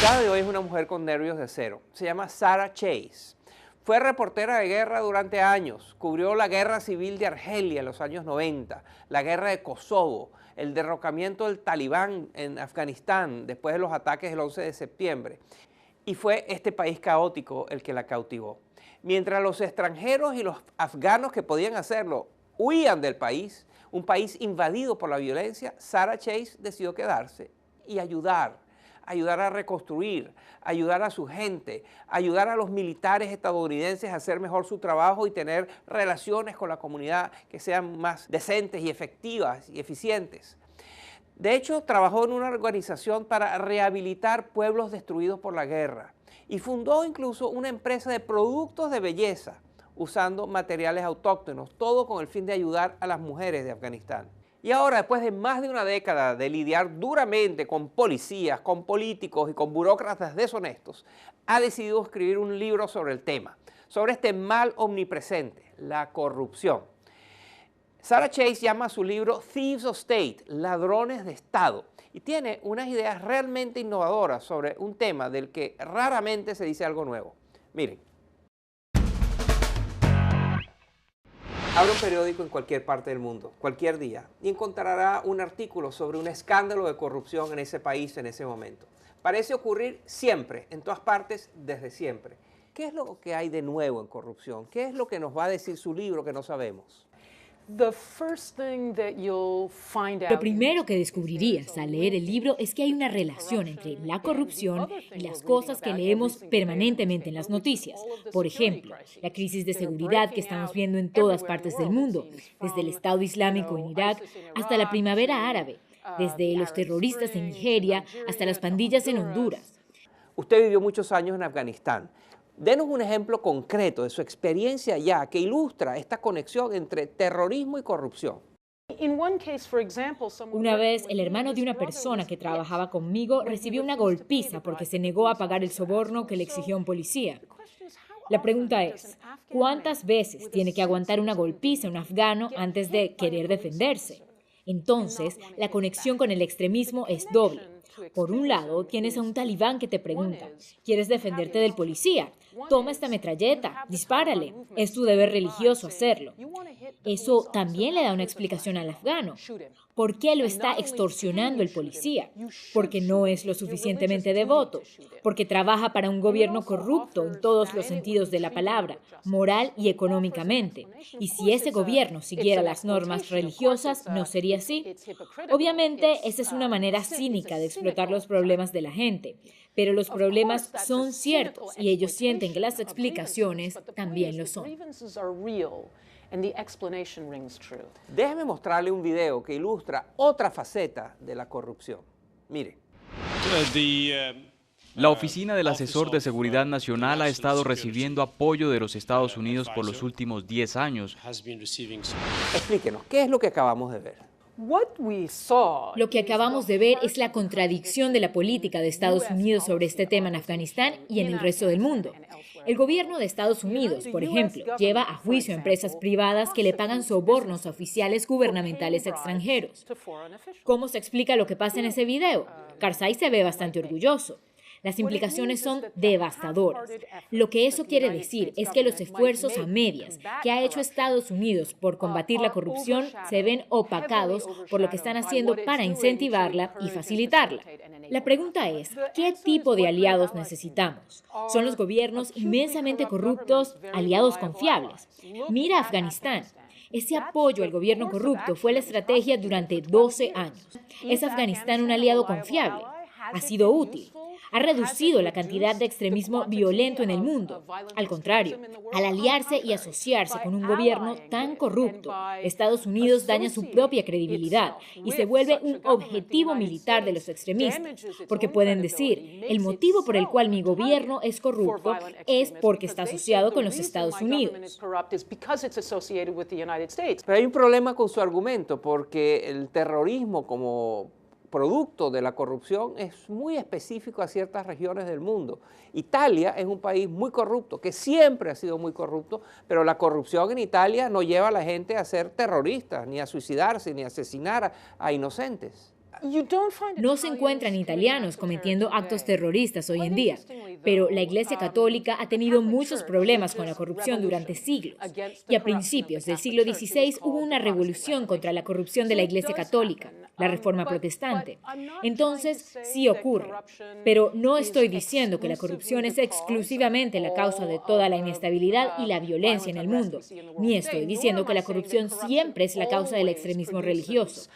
invitada de hoy es una mujer con nervios de acero. Se llama Sarah Chase. Fue reportera de guerra durante años. Cubrió la guerra civil de Argelia en los años 90, la guerra de Kosovo, el derrocamiento del Talibán en Afganistán después de los ataques del 11 de septiembre. Y fue este país caótico el que la cautivó. Mientras los extranjeros y los afganos que podían hacerlo huían del país, un país invadido por la violencia, Sarah Chase decidió quedarse y ayudar a reconstruir, ayudar a su gente, ayudar a los militares estadounidenses a hacer mejor su trabajo y tener relaciones con la comunidad que sean más decentes y efectivas y eficientes. De hecho, trabajó en una organización para rehabilitar pueblos destruidos por la guerra y fundó incluso una empresa de productos de belleza usando materiales autóctonos, todo con el fin de ayudar a las mujeres de Afganistán. Y ahora, después de más de una década de lidiar duramente con policías, con políticos y con burócratas deshonestos, ha decidido escribir un libro sobre el tema, sobre este mal omnipresente, la corrupción. Sarah Chase llama a su libro Thieves of State, ladrones de Estado, y tiene unas ideas realmente innovadoras sobre un tema del que raramente se dice algo nuevo. Miren. Abre un periódico en cualquier parte del mundo, cualquier día, y encontrará un artículo sobre un escándalo de corrupción en ese país en ese momento. Parece ocurrir siempre, en todas partes, desde siempre. ¿Qué es lo que hay de nuevo en corrupción? ¿Qué es lo que nos va a decir su libro que no sabemos? Lo primero que descubrirías al leer el libro es que hay una relación entre la corrupción y las cosas que leemos permanentemente en las noticias. Por ejemplo, la crisis de seguridad que estamos viendo en todas partes del mundo, desde el Estado Islámico en Irak hasta la primavera árabe, desde los terroristas en Nigeria hasta las pandillas en Honduras. Usted vivió muchos años en Afganistán. Denos un ejemplo concreto de su experiencia allá que ilustra esta conexión entre terrorismo y corrupción. Una vez, el hermano de una persona que trabajaba conmigo recibió una golpiza porque se negó a pagar el soborno que le exigió un policía. La pregunta es, ¿cuántas veces tiene que aguantar una golpiza un afgano antes de querer defenderse? Entonces, la conexión con el extremismo es doble. Por un lado, tienes a un talibán que te pregunta, ¿quieres defenderte del policía? Toma esta metralleta, dispárale, es tu deber religioso hacerlo. Eso también le da una explicación al afgano. ¿Por qué lo está extorsionando el policía? Porque no es lo suficientemente devoto, porque trabaja para un gobierno corrupto en todos los sentidos de la palabra, moral y económicamente. Y si ese gobierno siguiera las normas religiosas, no sería así. Obviamente, esa es una manera cínica de explotar los problemas de la gente, pero los problemas son ciertos y ellos sienten que las explicaciones también lo son. Déjeme mostrarle un video que ilustra otra faceta de la corrupción. Mire. La Oficina del Asesor de Seguridad Nacional ha estado recibiendo apoyo de los Estados Unidos por los últimos 10 años. Explíquenos, ¿qué es lo que acabamos de ver? Lo que acabamos de ver es la contradicción de la política de Estados Unidos sobre este tema en Afganistán y en el resto del mundo. El gobierno de Estados Unidos, por ejemplo, lleva a juicio a empresas privadas que le pagan sobornos a oficiales gubernamentales extranjeros. ¿Cómo se explica lo que pasa en ese video? Karzai se ve bastante orgulloso. Las implicaciones son devastadoras. Lo que eso quiere decir es que los esfuerzos a medias que ha hecho Estados Unidos por combatir la corrupción se ven opacados por lo que están haciendo para incentivarla y facilitarla. La pregunta es, ¿qué tipo de aliados necesitamos? ¿Son los gobiernos inmensamente corruptos aliados confiables? Mira Afganistán. Ese apoyo al gobierno corrupto fue la estrategia durante 12 años. ¿Es Afganistán un aliado confiable? ¿Ha sido útil? Ha reducido la cantidad de extremismo violento en el mundo. Al contrario, al aliarse y asociarse con un gobierno tan corrupto, Estados Unidos daña su propia credibilidad y se vuelve un objetivo militar de los extremistas, porque pueden decir, el motivo por el cual mi gobierno es corrupto es porque está asociado con los Estados Unidos. Pero hay un problema con su argumento, porque el terrorismo como producto de la corrupción es muy específico a ciertas regiones del mundo. Italia es un país muy corrupto, que siempre ha sido muy corrupto, pero la corrupción en Italia no lleva a la gente a ser terroristas, ni a suicidarse, ni a asesinar a inocentes. No se encuentran italianos cometiendo actos terroristas hoy en día, pero la Iglesia Católica ha tenido muchos problemas con la corrupción durante siglos. Y a principios del siglo XVI hubo una revolución contra la corrupción de la Iglesia Católica, la Reforma Protestante. Entonces, sí ocurre. Pero no estoy diciendo que la corrupción es exclusivamente la causa de toda la inestabilidad y la violencia en el mundo, ni estoy diciendo que la corrupción siempre es la causa del extremismo religioso.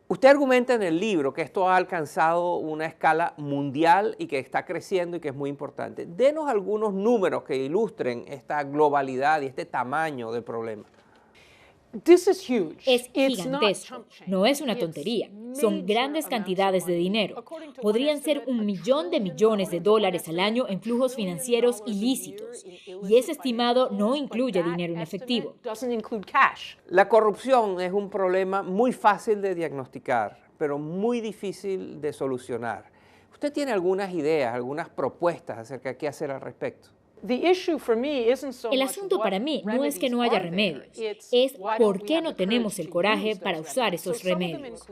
Usted argumenta en el libro que esto ha alcanzado una escala mundial y que está creciendo y que es muy importante. Denos algunos números que ilustren esta globalidad y este tamaño del problema. Es gigantesco, no es una tontería, son grandes cantidades de dinero. Podrían ser 1 millón de millones de dólares al año en flujos financieros ilícitos, y ese estimado no incluye dinero en efectivo. La corrupción es un problema muy fácil de diagnosticar, pero muy difícil de solucionar. ¿Usted tiene algunas ideas, algunas propuestas acerca de qué hacer al respecto? El asunto para mí no es que no haya remedios, es por qué no tenemos el coraje para usar esos remedios.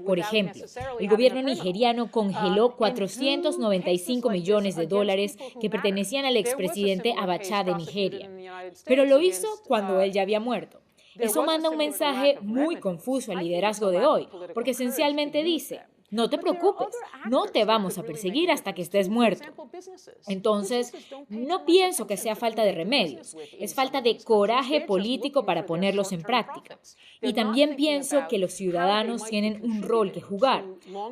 Por ejemplo, el gobierno nigeriano congeló 495 millones de dólares que pertenecían al expresidente Abacha de Nigeria, pero lo hizo cuando él ya había muerto. Eso manda un mensaje muy confuso al liderazgo de hoy, porque esencialmente dice: no te preocupes, no te vamos a perseguir hasta que estés muerto. Entonces, no pienso que sea falta de remedios, es falta de coraje político para ponerlos en práctica. Y también pienso que los ciudadanos tienen un rol que jugar.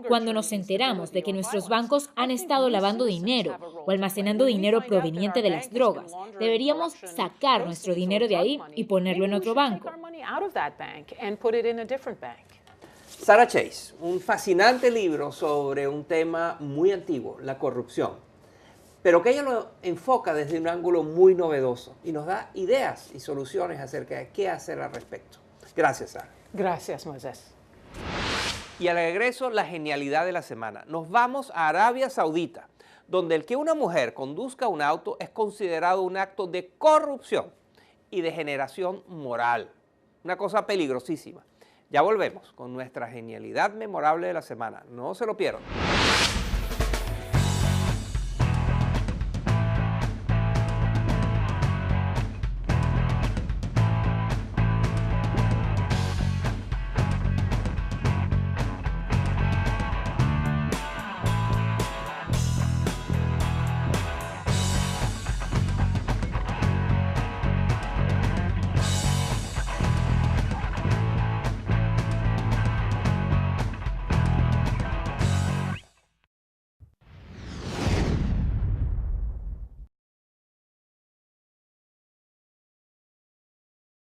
Cuando nos enteramos de que nuestros bancos han estado lavando dinero o almacenando dinero proveniente de las drogas, deberíamos sacar nuestro dinero de ahí y ponerlo en otro banco. Sarah Chase, un fascinante libro sobre un tema muy antiguo, la corrupción, pero que ella lo enfoca desde un ángulo muy novedoso y nos da ideas y soluciones acerca de qué hacer al respecto. Gracias, Sarah. Gracias, Moisés. Y al regreso, la genialidad de la semana. Nos vamos a Arabia Saudita, donde el que una mujer conduzca un auto es considerado un acto de corrupción y degeneración moral. Una cosa peligrosísima. Ya volvemos con nuestra genialidad memorable de la semana. No se lo pierdan.